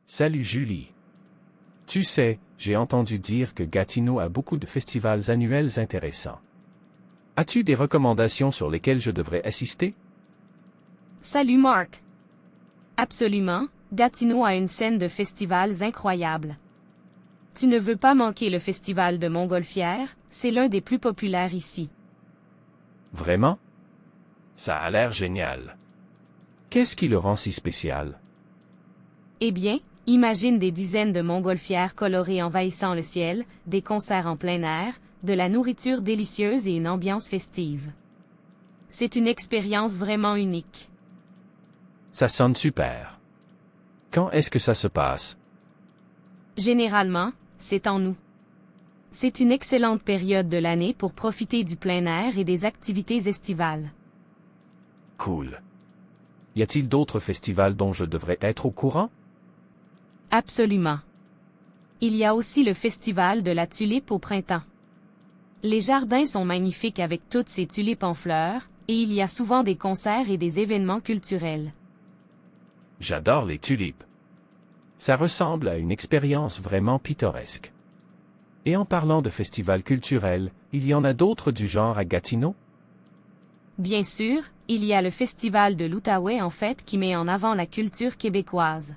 Salut Julie. Tu sais, j'ai entendu dire que Gatineau a beaucoup de festivals annuels intéressants. As-tu des recommandations sur lesquelles je devrais assister? Salut Mark. Absolument, Gatineau a une scène de festivals incroyable. Tu ne veux pas manquer le festival de Montgolfière, c'est l'un des plus populaires ici. Vraiment? Ça a l'air génial. Qu'est-ce qui le rend si spécial? Eh bien, imagine des dizaines de montgolfières colorées envahissant le ciel, des concerts en plein air, de la nourriture délicieuse et une ambiance festive. C'est une expérience vraiment unique. Ça sonne super. Quand est-ce que ça se passe? Généralement, c'est en août. C'est une excellente période de l'année pour profiter du plein air et des activités estivales. Cool. Y a-t-il d'autres festivals dont je devrais être au courant? Absolument. Il y a aussi le festival de la tulipe au printemps. Les jardins sont magnifiques avec toutes ces tulipes en fleurs, et il y a souvent des concerts et des événements culturels. J'adore les tulipes. Ça ressemble à une expérience vraiment pittoresque. Et en parlant de festivals culturels, il y en a d'autres du genre à Gatineau? Bien sûr, il y a le festival de l'Outaouais en fait qui met en avant la culture québécoise.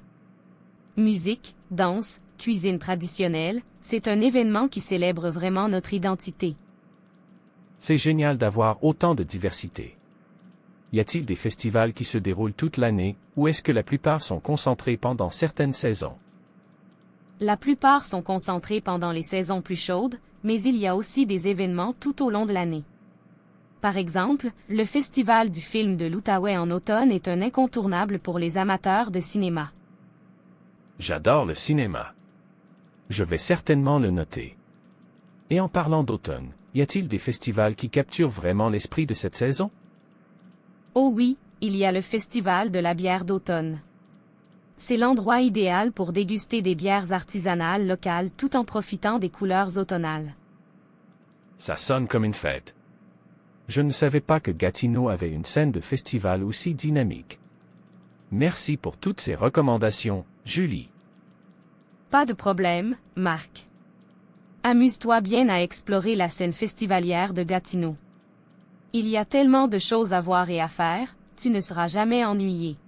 Musique, danse, cuisine traditionnelle, c'est un événement qui célèbre vraiment notre identité. C'est génial d'avoir autant de diversité. Y a-t-il des festivals qui se déroulent toute l'année, ou est-ce que la plupart sont concentrés pendant certaines saisons? La plupart sont concentrés pendant les saisons plus chaudes, mais il y a aussi des événements tout au long de l'année. Par exemple, le Festival du film de l'Outaouais en automne est un incontournable pour les amateurs de cinéma. J'adore le cinéma. Je vais certainement le noter. Et en parlant d'automne, y a-t-il des festivals qui capturent vraiment l'esprit de cette saison? Oh oui, il y a le Festival de la bière d'automne. C'est l'endroit idéal pour déguster des bières artisanales locales tout en profitant des couleurs automnales. Ça sonne comme une fête. Je ne savais pas que Gatineau avait une scène de festival aussi dynamique. Merci pour toutes ces recommandations, Julie. Pas de problème, Marc. Amuse-toi bien à explorer la scène festivalière de Gatineau. Il y a tellement de choses à voir et à faire, tu ne seras jamais ennuyé.